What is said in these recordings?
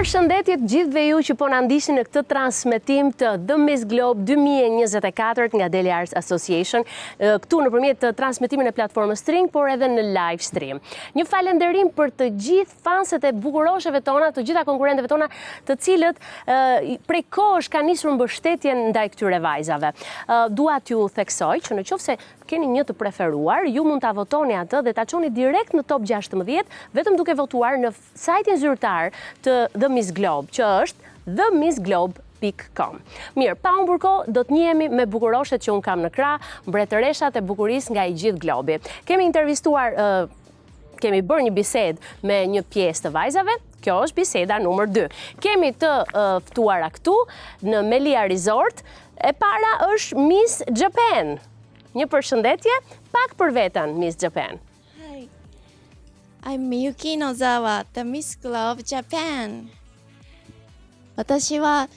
Përshëndetje të gjithëve ju që po na ndiqni në këtë transmetim të The Miss Globe 2024 nga Deli Arts Association, këtu nëpërmjet të transmetimin e platformës String, por edhe në live stream. Një falënderim për të gjithë fanset e bukurosheve tona, të gjitha konkurrentëve tona, të cilët prej kohësh kanë nisur mbështetjen ndaj këtyre vajzave. Dua t'ju theksoj që nëse keni një të preferuar, ju mund ta votoni atë dhe ta çoni direkt në top 16, vetëm duke votuar në sajtin zyrtar të The Miss Globe, që është themissglobe.com. Mirë, pa humbur kohë, do të njihemi me bukuroshet që unë kam në krah, mbretëreshat e bukurisë nga i gjithë globi. Kemi intervistuar, kemi bërë një bisedë me një pjesë të vajzave. Kjo është biseda numër 2. Kemi të ftuara këtu në Melia Resort. E para është Miss Japan. Një përshëndetje, pak për veten, Miss Japan. Hi, I'm Miyuki Nozawa, the Miss Globe Japan. 私は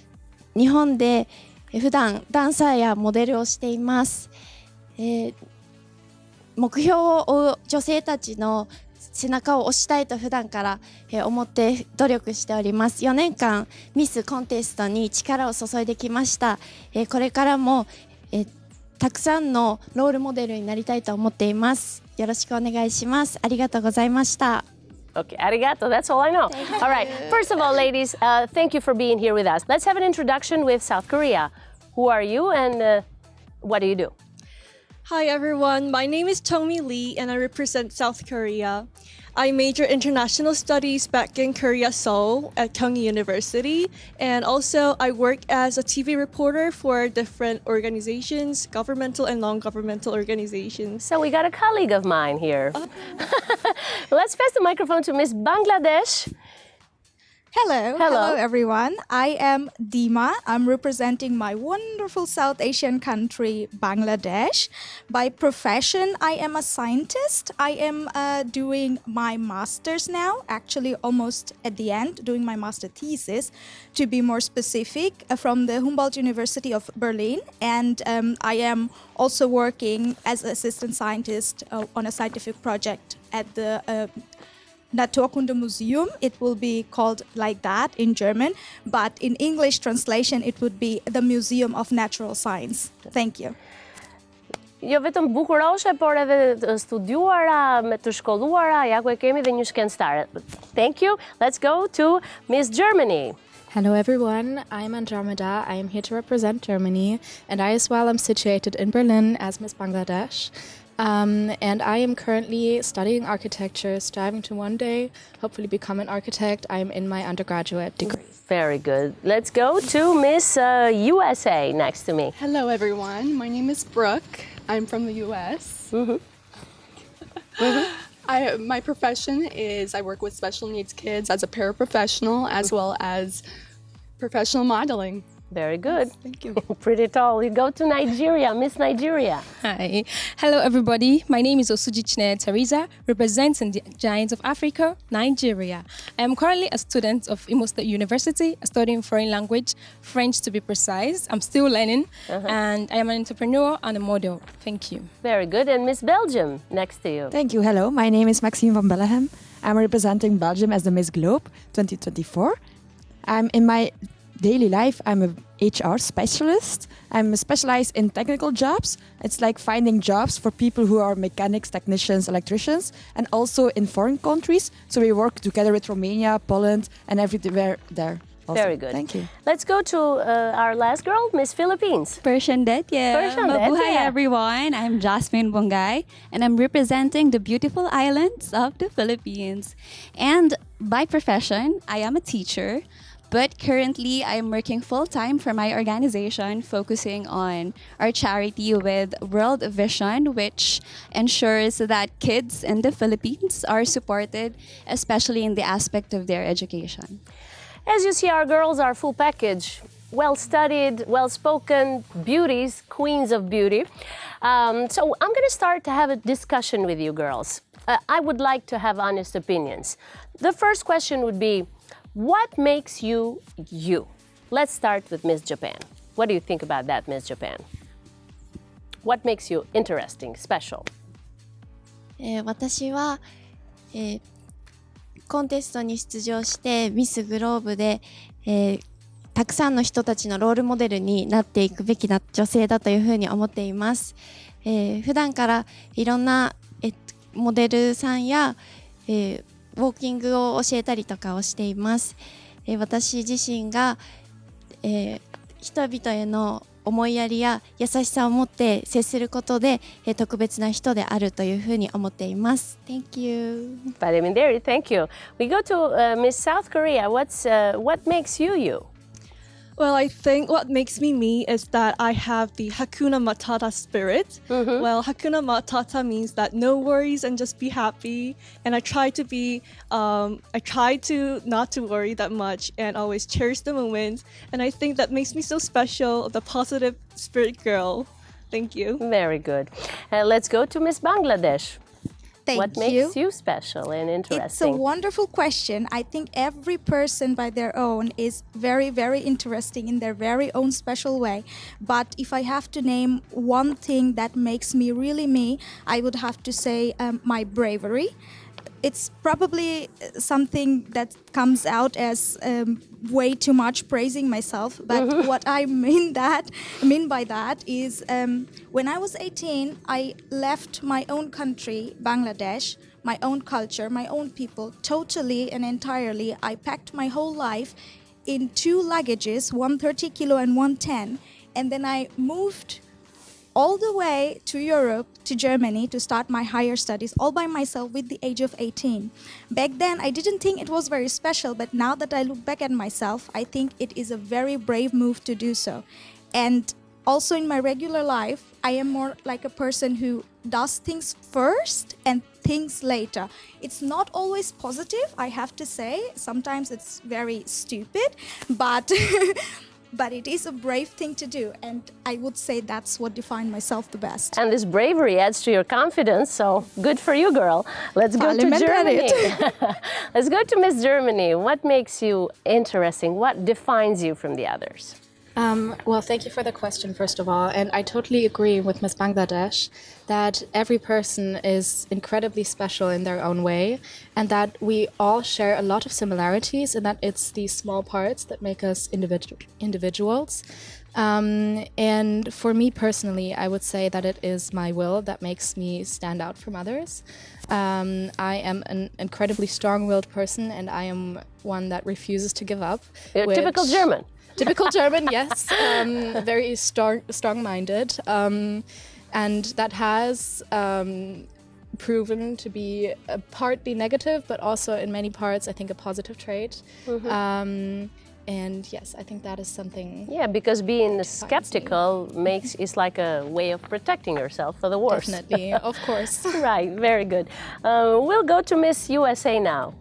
日本で普段ダンサーやモデルをしています。目標を追う女性たちの背中を押したいと普段から思って努力しております。4年間ミスコンテストに力を注いできました。これからもたくさんのロールモデルになりたいと思っています。よろしくお願いします。ありがとうございました。Okay, arigato, that's all I know. All right, first of all, ladies, thank you for being here with us. Let's have an introduction with South Korea. Who are you and what do you do? Hi everyone, my name is Tomi Lee and I represent South Korea. I major international studies back in Korea, Seoul at Kyung University, and also I work as a TV reporter for different organizations, governmental and non-governmental organizations. So we got a colleague of mine here. Let's pass the microphone to Miss Bangladesh. Hello everyone. I am Dima. I'm representing my wonderful South Asian country, Bangladesh. By profession, I am a scientist. I am doing my master's now, actually almost at the end, doing my master thesis, to be more specific, from the Humboldt University of Berlin. And I am also working as an assistant scientist on a scientific project at the Naturkunde Museum. It will be called like that in German, but in English translation it would be the Museum of Natural Science. Thank you. Jo vetëm bukuroshe, por edhe të studiuara, me të shkolluara, ja ku e kemi dhe një shkencëtare. Thank you. Let's go to Miss Germany. Hello everyone, I'm Andromeda. I am here to represent Germany, and I as well am situated in Berlin as Miss Bangladesh. And I am currently studying architecture, striving to one day hopefully become an architect. I am in my undergraduate degree. Very good. Let's go to Miss USA next to me. Hello everyone, my name is Brooke. I'm from the US. My profession is I work with special needs kids as a paraprofessional as well as professional modeling. Very good. Thank you. Pretty tall. You go to Nigeria, Miss Nigeria. Hi. Hello, everybody. My name is Osujichine Teresa, representing the Giants of Africa, Nigeria. I am currently a student of Imo State University, studying foreign language, French to be precise. I'm still learning, and I am an entrepreneur and a model. Thank you. Very good. And Miss Belgium, next to you. Thank you. Hello, my name is Maxime van Bellegem. I'm representing Belgium as the Miss Globe 2024. I'm in my daily life, I'm a HR specialist. I'm specialized in technical jobs. It's like finding jobs for people who are mechanics, technicians, electricians, and also in foreign countries. So we work together with Romania, Poland, and everywhere there. Also. Very good. Thank you. Let's go to our last girl, Miss Philippines. Përshëndetje. Mabuhay everyone. I'm Jasmine Bongay, and I'm representing the beautiful islands of the Philippines. And by profession, I am a teacher. But currently, I'm working full-time for my organization, focusing on our charity with World Vision, which ensures that kids in the Philippines are supported, especially in the aspect of their education. As you see, our girls are full package. Well-studied, well-spoken, beauties, queens of beauty. So I'm going to start to have a discussion with you girls. I would like to have honest opinions. The first question would be, what makes you, you? Let's start with Miss Japan. What do you think about that, Miss Japan? What makes you interesting, special? 私は、コンテストに出場してミスグローブで、たくさんの人たちのロールモデルになっていくべきな女性だというふうに思っています。普段からいろんな、モデルさんや、ウォーキングを教えたりとかをしています。私自身が、人々への思いやりや優しさを持って接することで、特別な人であるというふうに思っています。Thank you. Vitamin Dairy, thank you. We go to Miss South Korea. What makes you you? Well, I think what makes me me is that I have the Hakuna Matata spirit. Well, Hakuna Matata means that no worries and just be happy. And I try to not to worry that much and always cherish the moments. And I think that makes me so special, the positive spirit girl. Thank you. Very good. Let's go to Miss Bangladesh. What makes you special and interesting? It's a wonderful question. I think every person by their own is very, very interesting in their very own special way. But if I have to name one thing that makes me really me, I would have to say my bravery. It's probably something that comes out as way too much praising myself, but what I mean by that is when I was 18, I left my own country, Bangladesh, my own culture, my own people, totally and entirely. I packed my whole life in 2 luggages, 130 kilo and 110, and then I moved all the way to Europe, to Germany, to start my higher studies all by myself with the age of 18. Back then, I didn't think it was very special, but now that I look back at myself, I think it is a very brave move to do so. And also in my regular life, I am more like a person who does things first and thinks later. It's not always positive, I have to say. Sometimes it's very stupid, but but it is a brave thing to do, and I would say that's what defined myself the best. And this bravery adds to your confidence, so good for you, girl. Let's go to Germany. Let's go to Miss Germany. What makes you interesting? What defines you from the others? Well, thank you for the question, first of all. And I totally agree with Miss Bangladesh that every person is incredibly special in their own way, and that we all share a lot of similarities, and that it's these small parts that make us individuals. And for me personally, I would say that it is my will that makes me stand out from others. I am an incredibly strong-willed person, and I am one that refuses to give up. You're typical German. Typical German, yes. Very strong-minded. And that has proven to be partly negative, but also in many parts, I think, a positive trait. And yes, I think that is something. Yeah, because being skeptical is like a way of protecting yourself for the worst. Definitely, of course. Right, very good. We'll go to Miss USA now.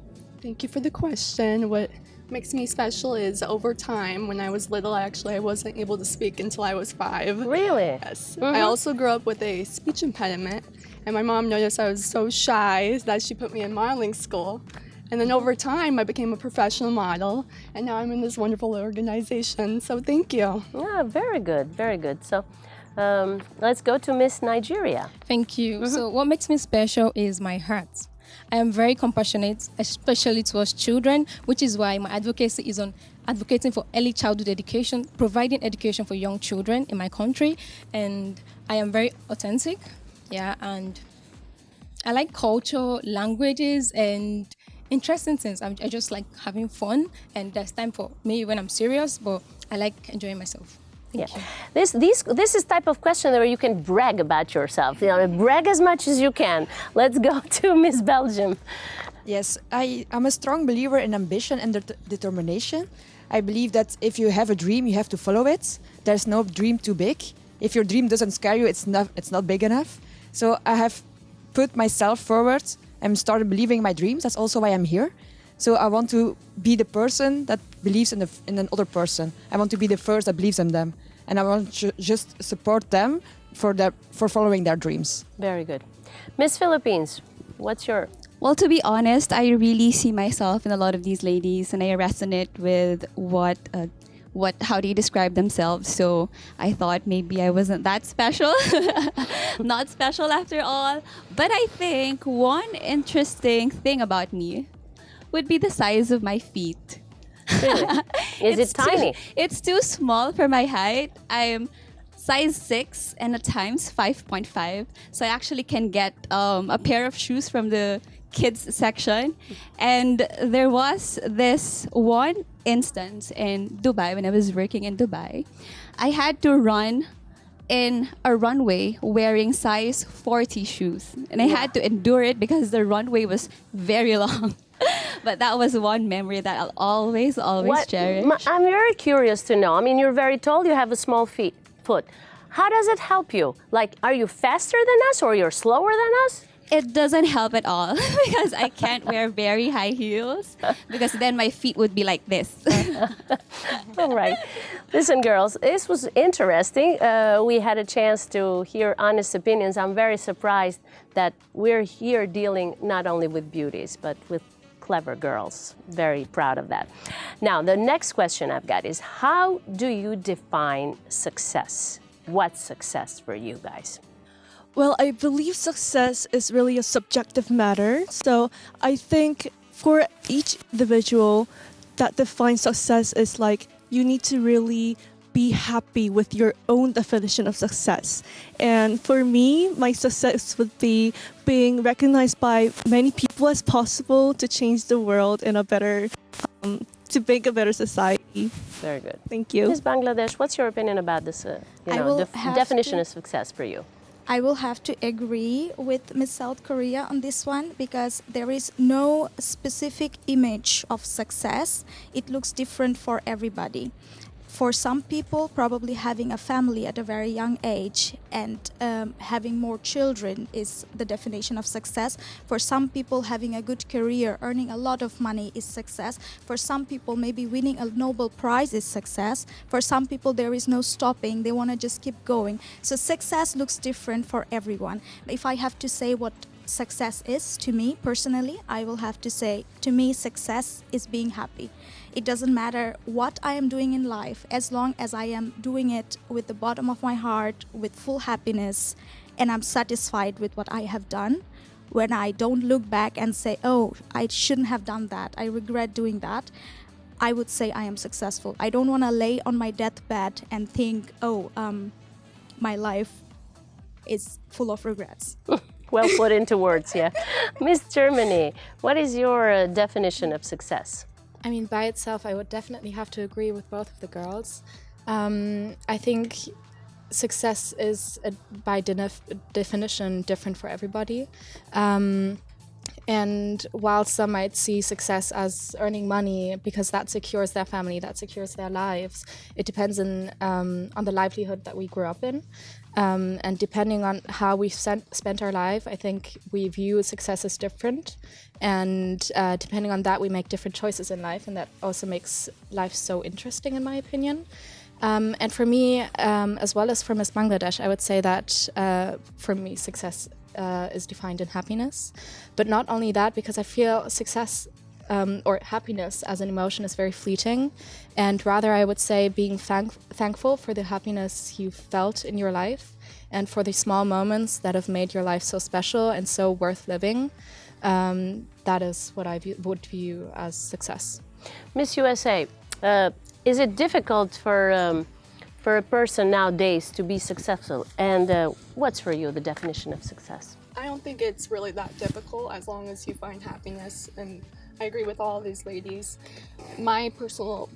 Thank you for the question. What makes me special is over time, when I was little, I wasn't able to speak until I was 5. Really? Yes. I also grew up with a speech impediment, and my mom noticed I was so shy that she put me in modeling school. And then over time, I became a professional model, and now I'm in this wonderful organization, so thank you. Yeah, very good, very good. So let's go to Miss Nigeria. Thank you. So what makes me special is my heart. I am very compassionate, especially towards children, which is why my advocacy is on advocating for early childhood education, providing education for young children in my country. And I am very authentic, and I like culture, languages, and interesting things. I just like having fun, and there's time for me when I'm serious, but I like enjoying myself. This is type of question where you can brag about yourself. Brag as much as you can. Let's go to Miss Belgium. Yes, I'm a strong believer in ambition and determination. I believe that if you have a dream, you have to follow it. There's no dream too big. If your dream doesn't scare you, it's not big enough. So I have put myself forward and started believing my dreams. That's also why I'm here. So I want to be the person that believes in another person. I want to be the first that believes in them. And I want to just support them for following their dreams. Very good. Miss Philippines, what's your... Well, to be honest, I really see myself in a lot of these ladies, and I resonate with how they describe themselves. So I thought maybe I wasn't that special. Not special after all. But I think one interesting thing about me would be the size of my feet. Really? Is it tiny? It's too small for my height. I'm size 6 and at times 5.5. So I actually can get a pair of shoes from the kids section. And there was this one instance in Dubai when I was working in Dubai. I had to run in a runway wearing size 40 shoes. And I had to endure it because the runway was very long. But that was one memory that I'll always cherish. I'm very curious to know. I mean, you're very tall, you have a small foot. How does it help you? Like, are you faster than us or you're slower than us? It doesn't help at all because I can't wear very high heels because then my feet would be like this. All right. Listen, girls, this was interesting. We had a chance to hear honest opinions. I'm very surprised that we're here dealing not only with beauties, but with clever girls. Very proud of that. Now, the next question I've got is, how do you define success? What's success for you guys? Well, I believe success is really a subjective matter. So I think for each individual, that defines success is like you need to really be happy with your own definition of success. And for me, my success would be being recognized by many people as possible to change the world in a better, to make a better society. Very good. Thank you. Ms. Bangladesh, what's your opinion about this definition of success for you? I will have to agree with Miss South Korea on this one because there is no specific image of success. It looks different for everybody. For some people, probably having a family at a very young age and having more children is the definition of success. For some people, having a good career, earning a lot of money is success. For some people, maybe winning a Nobel Prize is success. For some people, there is no stopping. They want to just keep going. So success looks different for everyone. If I have to say what success is to me personally, I will have to say, to me, success is being happy. It doesn't matter what I am doing in life, as long as I am doing it with the bottom of my heart, with full happiness, and I'm satisfied with what I have done. When I don't look back and say, oh, I shouldn't have done that, I regret doing that, I would say I am successful. I don't want to lay on my deathbed and think, oh, my life is full of regrets. Well put into words, yeah. Miss Germany, what is your definition of success? I mean, by itself, I would definitely have to agree with both of the girls. I think success is, by definition, different for everybody. And while some might see success as earning money because that secures their family, that secures their lives, it depends on the livelihood that we grew up in. And depending on how we've spent our life, I think we view success as different. And depending on that, we make different choices in life. And that also makes life so interesting, in my opinion. And for me, as well as for Miss Bangladesh, I would say that for me, success is defined in happiness. But not only that, because I feel success or happiness as an emotion is very fleeting, and rather I would say being thankful for the happiness you felt in your life and for the small moments that have made your life so special and so worth living. That is what I would view as success. Miss USA, is it difficult for a person nowadays to be successful? And what's for you the definition of success? I don't think it's really that difficult as long as you find happiness, and I agree with all these ladies. My personal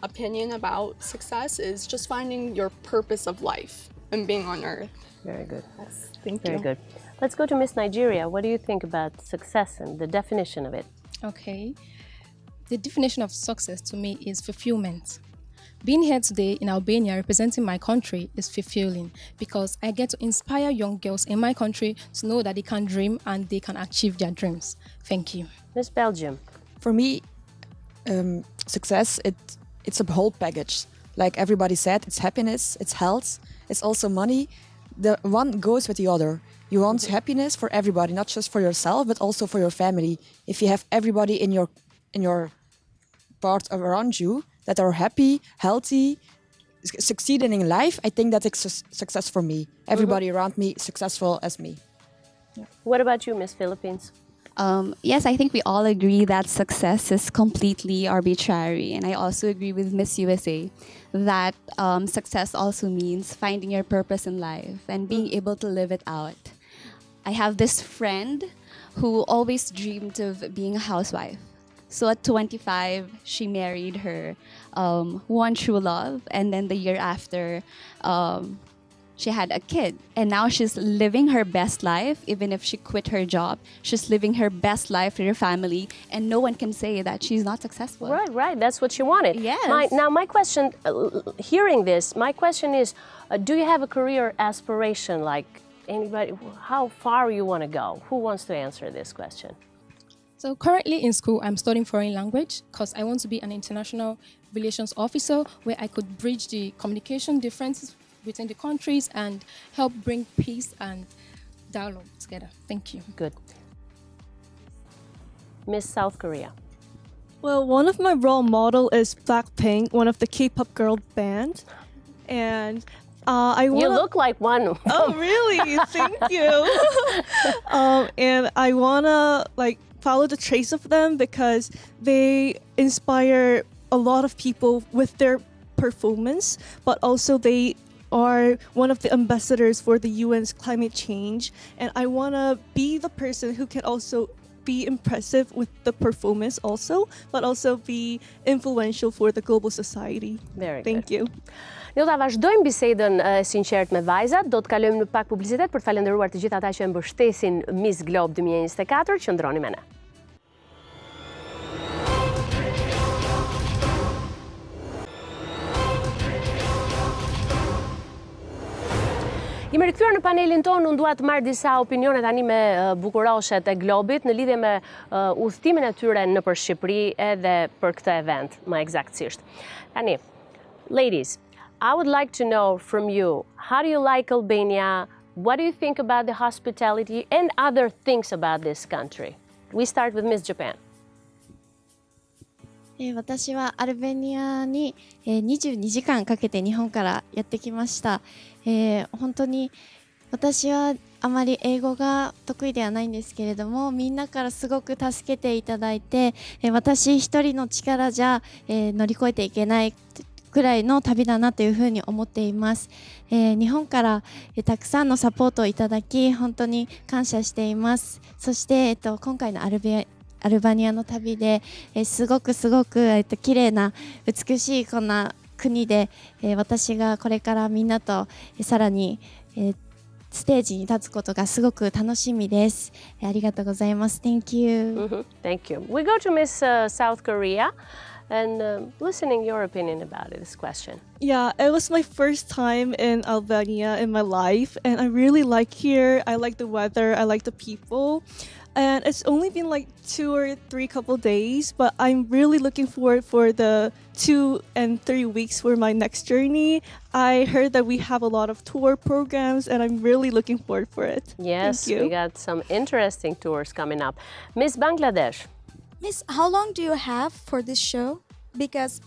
opinion about success is just finding your purpose of life and being on earth. Very good. Yes, thank you. Very good. Let's go to Miss Nigeria. What do you think about success and the definition of it? Okay. The definition of success to me is fulfillment. Being here today in Albania representing my country is fulfilling because I get to inspire young girls in my country to know that they can dream and they can achieve their dreams. Thank you. Miss Belgium. For me, success, it's a whole package. Like everybody said, it's happiness, it's health, it's also money. The one goes with the other. You want happiness for everybody, not just for yourself, but also for your family. If you have everybody in your part around you that are happy, healthy, succeeding in life, I think that's success for me. Everybody around me successful as me. Yeah. What about you, Miss Philippines? Yes, I think we all agree that success is completely arbitrary. And I also agree with Miss USA that success also means finding your purpose in life and being able to live it out. I have this friend who always dreamed of being a housewife. So at 25, she married her one true love. And then the year after, she had a kid, and now she's living her best life. Even if she quit her job, she's living her best life for her family, and no one can say that she's not successful. Right. That's what she wanted. Yes. Now, my question, hearing this, my question is, do you have a career aspiration? Like anybody, how far you want to go? Who wants to answer this question? So currently in school, I'm studying foreign language because I want to be an international relations officer where I could bridge the communication differences within the countries and help bring peace and dialogue together. Thank you. Good. Miss South Korea. Well, one of my role model is Blackpink, one of the K-pop girl band, and I want. You look like one. Oh, really? Thank you. And I wanna follow the trace of them because they inspire a lot of people with their performance, but also they are one of the ambassadors for the UN's climate change, and I want to be the person who can also be impressive with the performance also, but also be influential for the global society. Very Thank good. you. Ne do ta vazhdojmë bisedën sinqert me vajzat, do të kalojmë në pak publicitet për të falendëruar të gjithë ata që e mbështesin Miss Globe 2024, qëndroni me ne. Jemi rikthyer në panelin tonë, unë dua të marr disa opinione tani me bukuroshet e Globit në lidhje me udhëtimin e tyre nëpër Shqipëri edhe për këtë event, më eksaktësisht. Tani, ladies, I would like to know from you, how do you like Albania? What do you think about the hospitality and other things about this country? We start with Miss Japan. 私はアルベニアに22時間かけて日本からやってきました。本当に私はあまり英語が得意ではないんですけれども、みんなからすごく助けていただいて、私一人の力じゃ乗り越えていけないくらいの旅だなというふうに思っています。日本からたくさんのサポートをいただき本当に感謝しています。そして、今回のアルバニアの旅で、すごく綺麗な美しいこんな国で、私がこれからみんなとさらに、ステージに立つことがすごく楽しみです。ありがとうございます。Thank you. Thank you. We go to Miss South Korea and listening your opinion about this question. Yeah, it was my first time in Albania in my life, and I really like here. I like the weather, I like the people. And it's only been like 2 or 3 couple days, but I'm really looking forward for the 2 and 3 weeks for my next journey. I heard that we have a lot of tour programs, and I'm really looking forward for it. Yes, Thank you. we got some interesting tours coming up. Miss Bangladesh. Miss, how long do you have for this show? Because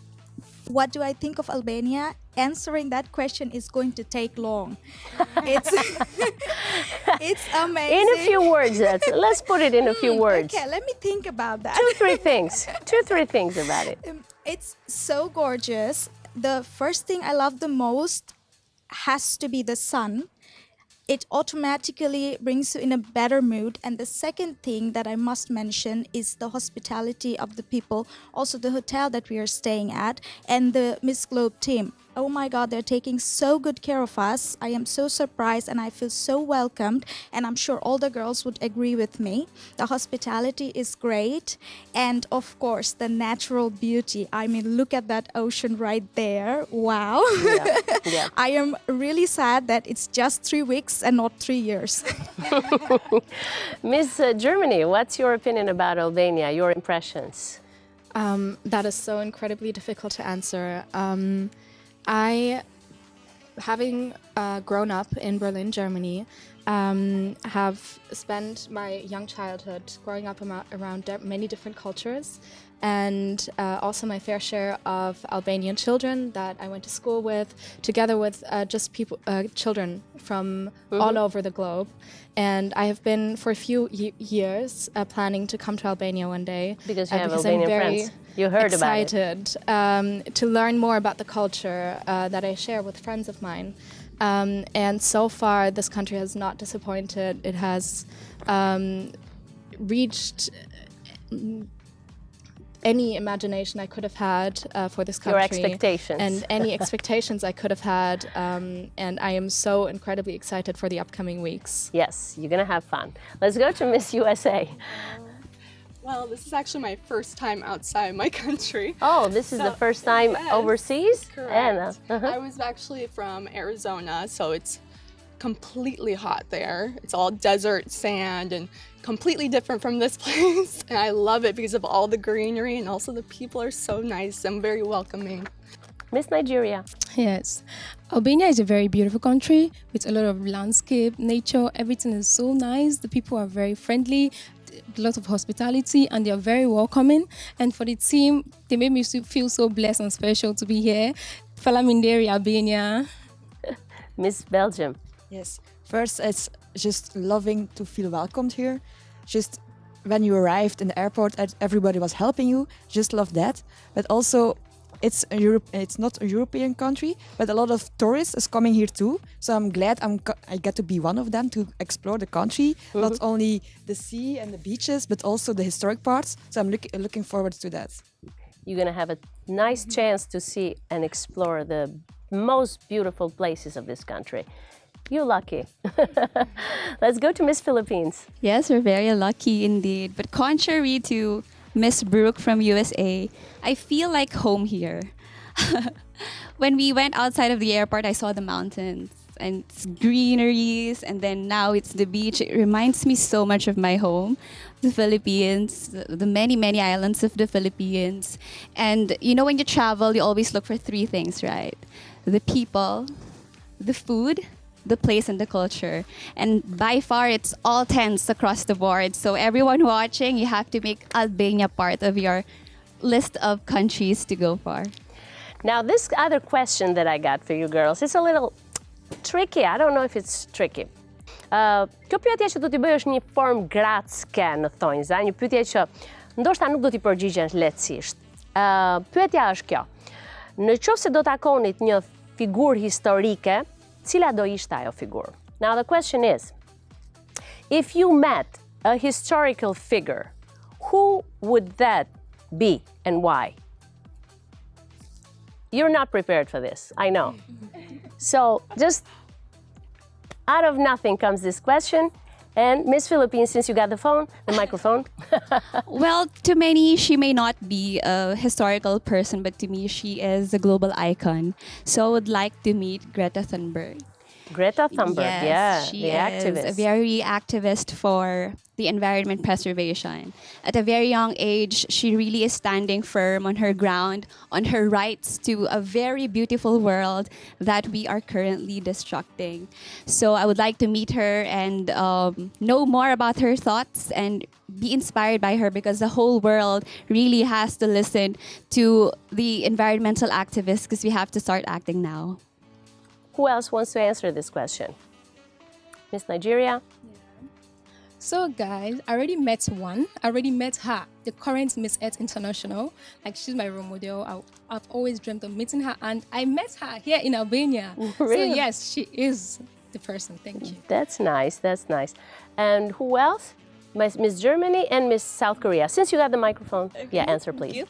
what do I think of Albania? Answering that question is going to take long. It's amazing. In a few words, let's put it in a few words. Okay, let me think about that. 2-3 things. 2-3 things about it. It's so gorgeous. The first thing I love the most has to be the sun. It automatically brings you in a better mood. And the second thing that I must mention is the hospitality of the people, also the hotel that we are staying at, and the Miss Globe team. Oh my God, they're taking so good care of us. I am so surprised and I feel so welcomed, and I'm sure all the girls would agree with me. The hospitality is great, and of course the natural beauty. I mean, look at that ocean right there. Wow. Yeah. I am really sad that it's just 3 weeks and not 3 years. Miss Germany, what's your opinion about Albania, your impressions? That is so incredibly difficult to answer. Having grown up in Berlin, Germany, have spent my young childhood growing up around many different cultures. and also my fair share of Albanian children that I went to school with, together with just children from all over the globe. And I have been for a few years planning to come to Albania one day. Because you have Albanian friends. You heard about it. Excited to learn more about the culture that I share with friends of mine. And so far, this country has not disappointed. It has reached any imagination I could have had for this country. Your expectations. And any expectations I could have had. And I am so incredibly excited for the upcoming weeks. Yes, you're going to have fun. Let's go to Miss USA. Well, this is actually my first time outside my country. Oh, this is the first time overseas? Correct. I was actually from Arizona, so it's completely hot there. It's all desert, sand, and completely different from this place. And I love it because of all the greenery, and also the people are so nice and very welcoming. Miss Nigeria. Yes. Albania is a very beautiful country with a lot of landscape, nature. Everything is so nice. The people are very friendly. A lot of hospitality, and they are very welcoming. And for the team, they made me feel so blessed and special to be here. Falaminderi, Albania. Miss Belgium. Yes. First, it's just loving to feel welcomed here. Just when you arrived in the airport, everybody was helping you. Just love that. But also, it's not a European country, but a lot of tourists is coming here too. So I'm glad I get to be one of them to explore the country, not only the sea and the beaches, but also the historic parts. So I'm looking forward to that. You're going to have a nice chance to see and explore the most beautiful places of this country. You're lucky. Let's go to Miss Philippines. Yes, we're very lucky indeed. But contrary to Miss Brooke from USA, I feel like home here. When we went outside of the airport, I saw the mountains and greeneries, and then now it's the beach. It reminds me so much of my home, the Philippines, the many, many islands of the Philippines. And you know, when you travel, you always look for three things, right? The people, the food, the place, and the culture. And by far, it's all tens across the board. So everyone watching, you have to make Albania part of your list of countries to go for. Now, this other question that I got for you girls is a little tricky. I don't know if it's tricky. Kjo pyetje që do t'i bëj është një formë gratske në thonjza, një pyetje që ndoshta nuk do t'i përgjigjesh lehtësisht. Pyetja është kjo. Në qoftë se do takonit një figurë historike, cila do ishte ajo figurë? Now the question is, if you met a historical figure, who would that be and why? You're not prepared for this, I know. So just out of nothing comes this question. And Miss Philippines, since you got the microphone. Well, to many, she may not be a historical person, but to me, she is a global icon. So I would like to meet Greta Thunberg. Greta Thunberg, yes, she the activist. is a very activist for the environment preservation. At a very young age, she really is standing firm on her ground, on her rights to a very beautiful world that we are currently destructing. So I would like to meet her and know more about her thoughts and be inspired by her, because the whole world really has to listen to the environmental activists, because we have to start acting now. Who else wants to answer this question? Miss Nigeria? So guys, I already met one. I already met her, the current Miss Earth International. Like, she's my role model. I've always dreamt of meeting her, and I met her here in Albania. Really? So yes, she is the person. Thank you. That's nice, that's nice. And who else? Miss Germany and Miss South Korea. Since you got the microphone, yeah, answer please.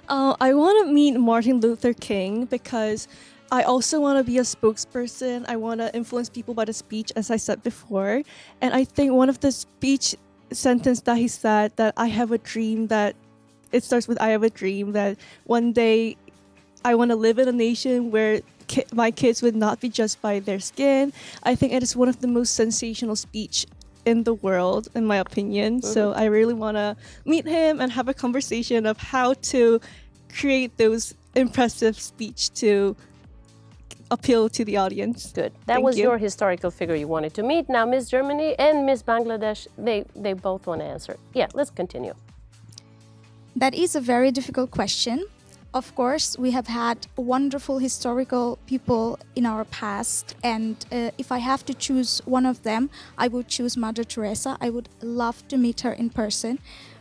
I want to meet Martin Luther King, because I also want to be a spokesperson. I want to influence people by the speech, as I said before. And I think one of the speech sentence that he said, that I have a dream, that it starts with I have a dream, that one day I want to live in a nation where my kids would not be judged by their skin. I think it is one of the most sensational speech in the world, in my opinion. So I really want to meet him and have a conversation of how to create those impressive speech to appeal to the audience. Good. That was your historical figure you wanted to meet. Now, Miss Germany and Miss Bangladesh, they both want to answer. Yeah, let's continue. That is a very difficult question. Of course, we have had wonderful historical people in our past, and if I have to choose one of them, I would choose Mother Teresa. I would love to meet her in person,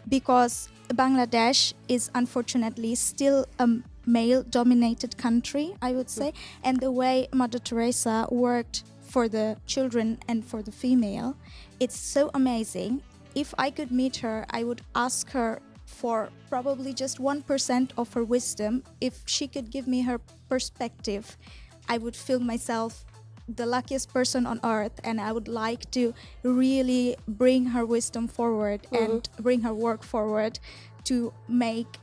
because Bangladesh is unfortunately still a male-dominated country, I would say, and the way Mother Teresa worked for the children and for the female, it's so amazing. If I could meet her, I would ask her for probably just 1% of her wisdom. If she could give me her perspective, I would feel myself the luckiest person on earth, and I would like to really bring her wisdom forward and bring her work forward to make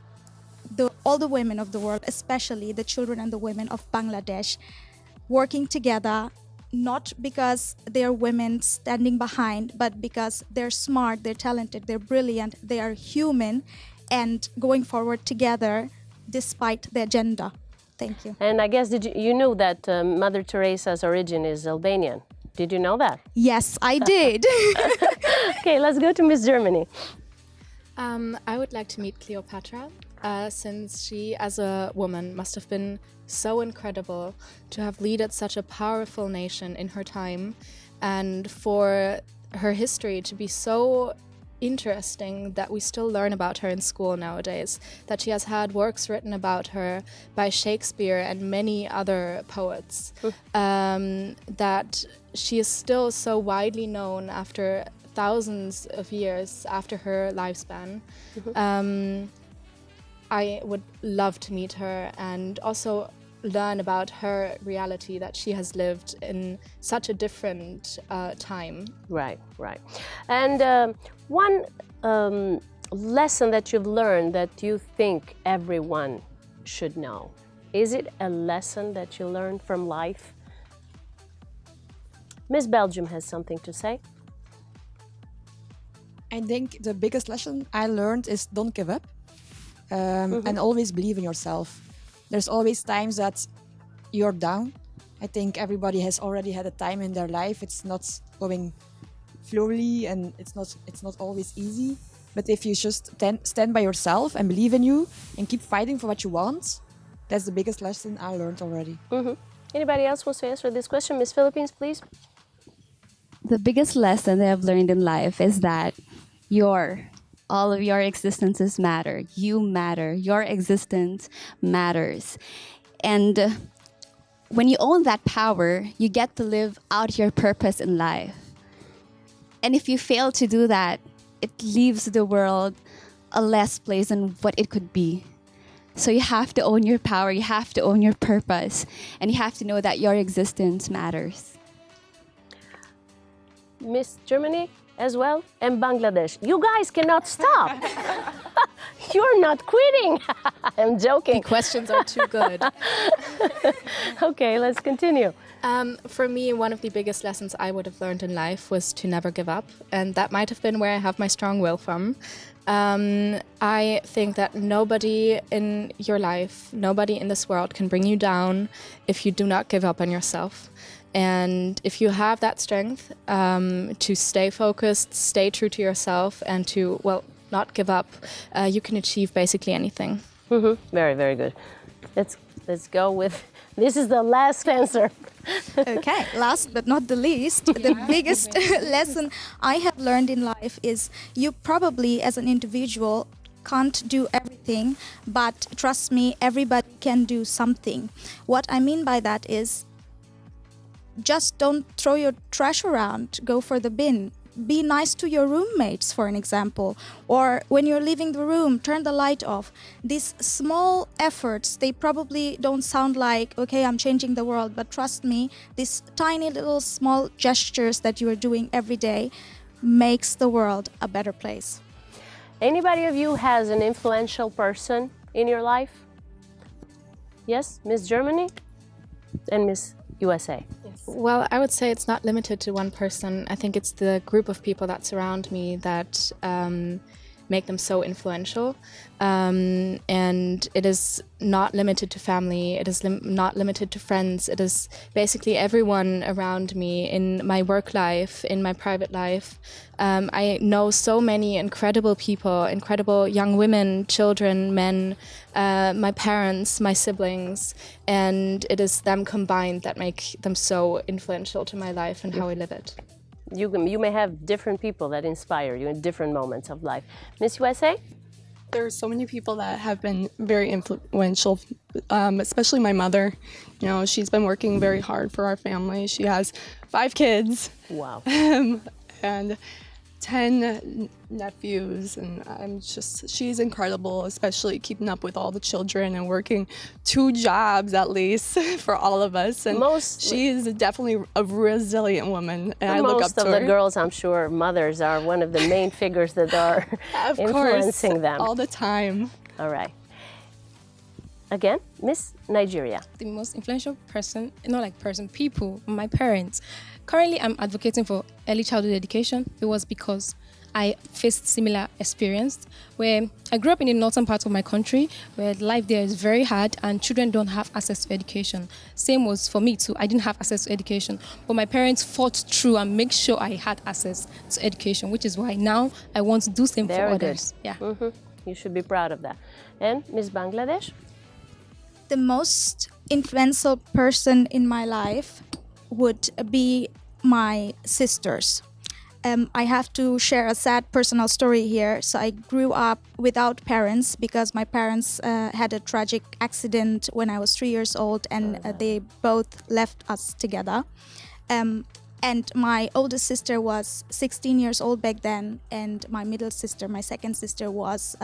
all the women of the world, especially the children and the women of Bangladesh, working together, not because they're women standing behind, but because they're smart, they're talented, they're brilliant, they are human, and going forward together despite their gender. Thank you. And I guess you knew that Mother Teresa's origin is Albanian. Did you know that? Yes, I did. Okay, let's go to Miss Germany. I would like to meet Cleopatra, since she, as a woman, must have been so incredible to have led such a powerful nation in her time, and for her history to be so interesting that we still learn about her in school nowadays, that she has had works written about her by Shakespeare and many other poets, that she is still so widely known after thousands of years after her lifespan. I would love to meet her and also learn about her reality, that she has lived in such a different time. Right. And one lesson that you've learned that you think everyone should know, is it a lesson that you learned from life? Miss Belgium has something to say. I think the biggest lesson I learned is don't give up, and always believe in yourself. There's always times that you're down. I think everybody has already had a time in their life. It's not going slowly, and it's not always easy. But if you just stand by yourself and believe in you and keep fighting for what you want, that's the biggest lesson I learned already. Anybody else wants to answer this question? Miss Philippines, please. The biggest lesson that I've learned in life is that all of your existences matter. You matter. Your existence matters. And when you own that power, you get to live out your purpose in life. And if you fail to do that, it leaves the world a less place than what it could be. So you have to own your power, you have to own your purpose, and you have to know that your existence matters. Miss Germany as well, and Bangladesh. You guys cannot stop. You're not quitting. I'm joking. The questions are too good. Okay, let's continue. For me, one of the biggest lessons I would have learned in life was to never give up. And that might have been where I have my strong will from. I think that nobody in your life, nobody in this world can bring you down if you do not give up on yourself. And if you have that strength to stay focused, stay true to yourself, and to, not give up, you can achieve basically anything. Very, very good. Let's go with, this is the last answer. Okay, last but not the least, the biggest lesson I have learned in life is you probably as an individual can't do everything, but trust me, everybody can do something. What I mean by that is just don't throw your trash around, go for the bin. Be nice to your roommates, for an example. Or when you're leaving the room, turn the light off. These small efforts, they probably don't sound like, okay, I'm changing the world, but trust me, these tiny little small gestures that you are doing every day makes the world a better place. Anybody of you has an influential person in your life? Yes, Miss Germany and Miss USA. Yes. Well, I would say it's not limited to one person. I think it's the group of people that surround me that make them so influential. And it is not limited to family, it is not limited to friends, it is basically everyone around me in my work life, in my private life. I know so many incredible people, incredible young women, children, men, my parents, my siblings, and it is them combined that make them so influential to my life and how I live it. You may have different people that inspire you in different moments of life. Miss USA? There are so many people that have been very influential, especially my mother. You know, she's been working very hard for our family. She has 5 kids. Wow. And 10 nephews, and she's incredible, especially keeping up with all the children and working 2 jobs at least for all of us. And she is definitely a resilient woman, and I look up to her. Most of the girls, I'm sure, mothers are one of the main figures that are influencing them. All the time. All right. Again, Miss Nigeria. The most influential person, people, my parents. Currently, I'm advocating for early childhood education. It was because I faced similar experience where I grew up in the northern part of my country where life there is very hard and children don't have access to education. Same was for me too. I didn't have access to education, but my parents fought through and make sure I had access to education, which is why now I want to do the same for others. Yeah. You should be proud of that. And Miss Bangladesh? The most influential person in my life would be my sisters. I have to share a sad personal story here. So I grew up without parents because my parents had a tragic accident when I was 3 years old, and they both left us together. And my oldest sister was 16 years old back then, and my middle sister, my second sister, was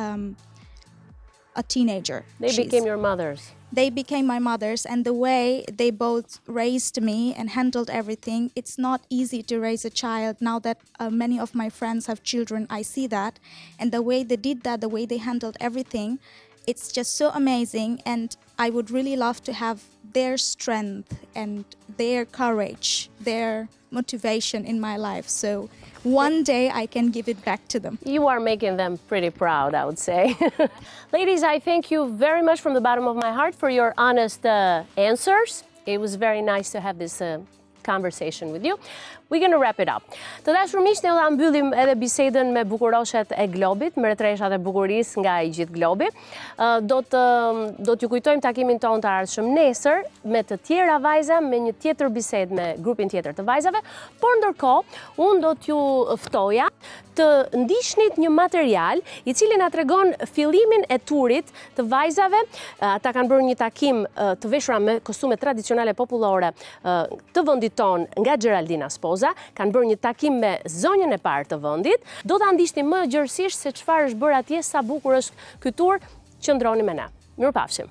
a teenager. They became your mothers. They became my mothers, and the way they both raised me and handled everything, it's not easy to raise a child. Now that many of my friends have children, I see that. And the way they did that, the way they handled everything, it's just so amazing. And I would really love to have their strength and their courage, their motivation in my life. So one day I can give it back to them. You are making them pretty proud, I would say. Ladies, I thank you very much from the bottom of my heart for your honest answers. It was very nice to have this conversation with you. We're going to wrap it up. Të dashur miq, ne do mbyllim edhe bisedën me bukuroshet e globit, mbretëreshat e bukurisë nga i gjithë globi. Do t'ju kujtojmë takimin tonë të ardhshëm nesër me të tjera vajza, me një tjetër bisedë me grupin tjetër të vajzave, por ndërkohë unë do t'ju ftoja të ndiqnit një material i cili na tregon fillimin e turit të vajzave. Ata kanë bërë një takim të veshura me kostume tradicionale popullore të vendit ton nga Geraldina Spoza, kanë bërë një takim me zonjën e parë të vendit. Do ta ndiqni më gjërësisht se çfarë është bërë atje, sa bukur është ky tur. Qëndroni me ne. Mirupafshim.